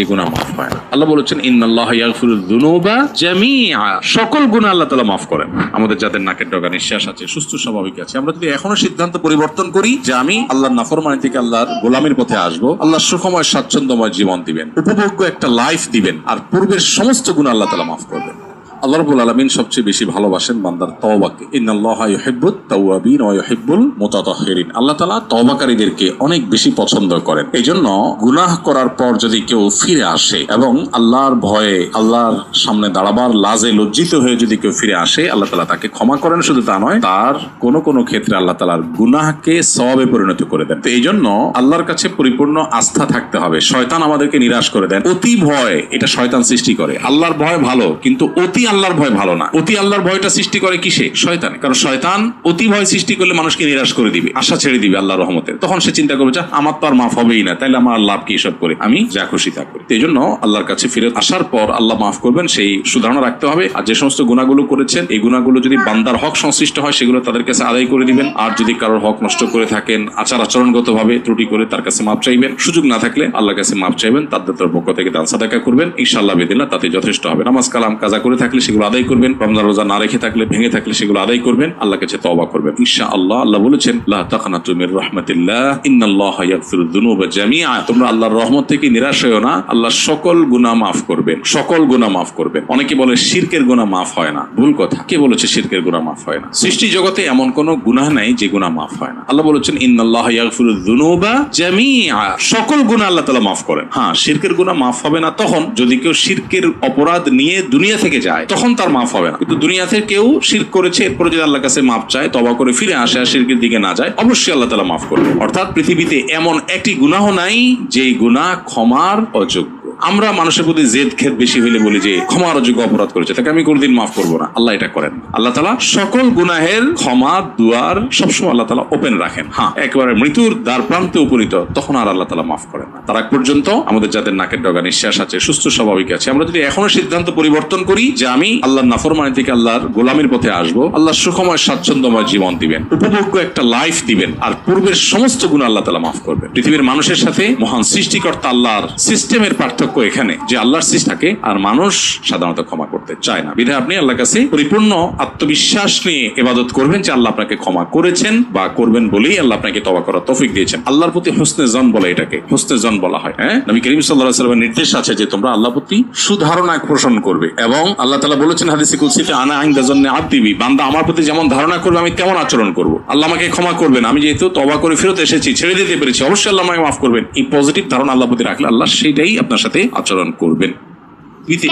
এই গুনাহ মাফ হয় না। আল্লাহ বলেছেন ইন্নাল্লাহা ইয়াগফিরুয যুনুবা জামিআ, সকল গুনাহ আল্লাহ তাআলা মাফ করেন। আমাদের যাদের নাকের ডগা নিঃশ্বাস আছে, সুস্থ স্বাভাবিক আছে, আমরা যদি এখনো সিদ্ধান্ত পরিবর্তন করি যে আমি আল্লাহর নাফরমানি থেকে আল্লাহর গোলামির পথে আসবো, আল্লাহ সুখময় স্বাচ্ছন্দ্যময় জীবন দিবেন, উপভোগ্য একটা লাইফ দিবেন, আর পূর্বের সমস্ত গুনাহ আল্লাহ তাআলা মাফ করবেন। আল্লাহ রাব্বুল আলামিন সবচেয়ে বেশি ভালোবাসেন বান্দার তওবাকে। ইন্নাল্লাহা ইউহিব্বুত তাওয়াবিন ওয়া ইউহিব্বুল মুতাতাহহিরিন। আল্লাহ তাআলা তওবাকারীদেরকে অনেক বেশি পছন্দ করেন। এইজন্য গুনাহ করার পর যদি কেউ ফিরে আসে এবং আল্লাহর ভয়ে আল্লাহর সামনে দাঁড়াবার লাজে লজ্জিত হয়ে যদি কেউ ফিরে আসে, আল্লাহ তাআলা তাকে ক্ষমা করেন। শুধু তা নয়, তার কোনো কোনো ক্ষেত্রে আল্লাহ তাআলার গুনাহকে সওয়াবে পরিণত করে দেন। তো এইজন্য আল্লাহর কাছে পরিপূর্ণ আস্থা থাকতে হবে। শয়তান আমাদেরকে নিরাশ করে দেন। অতি ভয়, এটা শয়তান সৃষ্টি করে। আল্লাহর ভয় ভালো, কিন্তু অতি আল্লাহর ভয় ভালো না। অতি আল্লাহর ভয়টা সৃষ্টি করে কিসে? শয়তানে। কারণ শয়তান অতি ভয় সৃষ্টি করলে মানুষকে নিরাশ করে দিবে, আশা ছেড়ে দিবে আল্লাহর রহমতের। তখন সে চিন্তা করবে, যা আমার তো আর মাফ হবেই না, তাইলে আমার লাভ কি এসব করে, আমি যা খুশি তা করি। এই জন্য আল্লাহর কাছে ফিরে আসার পর আল্লাহ মাফ করবেন, সেই সুধারণা রাখতে হবে। আর যে সমস্ত গুনাহগুলো করেছেন, এই গুনাহগুলো যদি বান্দার হক সংশ্লিষ্ট হয়, সেগুলো তাদের কাছে আদায় করে দিবেন। আর যদি কারোর হক নষ্ট করে থাকেন, আচরণগত ভাবে ত্রুটি করে, তার কাছে মাফ চাইবেন। সুযোগ না থাকলে আল্লাহর কাছে মাফ চাইবেন, তাদের পক্ষ থেকে দান সাদাকা করবেন। ইনশাআল্লাহ বিদিল্লাহ তাতে যথেষ্ট হবে। নামাজ কালাম কাজা করে থাকলে সেগুলো আদায় করবেন, রমজান রোজা না রেখে থাকলে, ভেঙে থাকলে সেগুলো আদায় করবেন, আল্লাহর কাছে তওবা করবেন ইনশাআল্লাহ। আল্লাহ বলেছেন লা তাকনাতু মির রাহমাতিল্লাহ ইন্নাল্লাহা ইয়াগফিরুয যুনুবা জামিআ। তোমরা আল্লাহর রহমত থেকে নিরাশ হয়ো না, আল্লাহ সকল গুনাহ মাফ করবেন, সকল গুনাহ মাফ করবেন। অনেকে বলে শিরকের গুনাহ মাফ হয় না। ভুল কথা। কে বলেছে শিরকের গুনাহ মাফ হয় না? সৃষ্টি জগতে এমন কোন গুনাহ নাই যে গুনাহ মাফ হয় না। আল্লাহ বলেছেন ইন্নাল্লাহা ইয়াগফিরুয যুনুবা জামিআ, সকল গুনাহ আল্লাহ তাআলা মাফ করেন। হ্যাঁ, শিরকের গুনাহ মাফ হবে না তখন যদি কেউ শিরকের অপরাধ নিয়ে দুনিয়া থেকে যায়, তখন তার মাফ হবে না। কিন্তু দুনিয়াতে কেউ শিরক করেছে, এরপরে যদি আল্লাহর কাছে মাফ চায়, তওবা করে ফিরে আসে, আর শিরকের দিকে না যায়, অবশ্যই আল্লাহ তাআলা মাফ করবে। অর্থাৎ পৃথিবীতে এমন একটি গুনাহ নাই যেই গুনাহ ক্ষমার অযোগ্য। আমরা মানুষের প্রতি জেদ খেদ বেশি হইলে বলি যে ক্ষমার অযোগ্য অপরাধ করেছে, তাকে আমি কোনদিন মাফ করবো না। আল্লাহ এটা করেন। আল্লাহ তাআলা সকল গুনাহের ক্ষমা দুয়ার সবসময় আল্লাহ তাআলা ওপেন রাখেন। হ্যাঁ, একেবারে মৃত্যুর দ্বার প্রান্তে উপনীত, তখন আর আল্লাহ তাআলা মাফ করেন না। তার আগ পর্যন্ত আমাদের যাদের নাকের ডগা নিঃশ্বাস আছে, সুস্থ স্বাভাবিক আছে, আমরা যদি এখনো সিদ্ধান্ত পরিবর্তন করি যে আমি আল্লাহর নাফরমানি থেকে আল্লাহর গোলামির পথে আসবো, আল্লাহ সুখময় স্বাচ্ছন্দ্যময় জীবন দিবেন, উপভোগ্য একটা লাইফ দিবেন, আর পূর্বের সমস্ত গুনাহ আল্লাহ তাআলা মাফ করবেন। পৃথিবীর মানুষের সাথে মহান সৃষ্টিকর্তা আল্লাহর সিস্টেমের পার্থক্য এখানে যে আল্লাহর সৃষ্টিকে আর মানুষ সাধারণত ক্ষমা করতে চায় না। বিধায় আপনি আল্লাহর কাছে পরিপূর্ণ আত্মবিশ্বাস নিয়ে ইবাদত করবেন যে আল্লাহ আপনাকে ক্ষমা করেছেন বা করবেন বলেই আল্লাহ আপনাকে তওবা করার তৌফিক দিয়েছেন। আল্লাহর প্রতি হুসনে জন বলে, এটাকে হুসনে জন বলা হয়। হ্যাঁ, নবী করিম সাল্লাল্লাহু আলাইহি ওয়াসাল্লামের নির্দেশ আছে যে তোমরা আল্লাহর প্রতি সুধারণা পোষণ করবে, এবং আল্লাহ তাআলা বলেছেন হাদিসে কুদসিতে আনা ইনদা যন্নি আবদি বি, বান্দা আমার প্রতি যেমন ধারণা করবে আমি তেমন আচরণ করব। আল্লাহ আমাকে ক্ষমা করবেন, আমি যেহেতু তওবা করে ফেরত এসেছি, ছেড়ে দিতে পেরেছি, অবশ্যই আল্লাহ আমাকে মাফ করবেন। এই পজিটিভ ধারণা আল্লাহর প্রতি রাখলে আল্লাহ সেটাই আপনার সাথে আচরণ করবেন।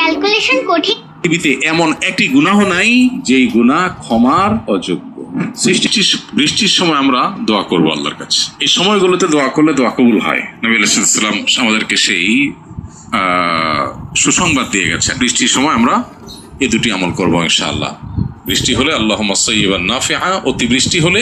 ক্যালকুলেশন কঠিন। পৃথিবীতে এমন একটি গুনাহ নাই যেই গুনাহ ক্ষমার অযোগ্য। বৃষ্টির সময় আমরা দোয়া করবো আল্লাহর কাছে। এই সময়গুলোতে দোয়া করলে দোয়া কবুল হয়। নবী আলাইহিস সালাম আমাদেরকে সেই সুসংবাদ দিয়ে গেছেন। বৃষ্টির সময় আমরা এই দুটি আমল করবো ইনশাআল্লাহ। বৃষ্টি হলে আল্লাহুম্মা সাইয়্যিবান নাফিআ, অতি বৃষ্টি হলে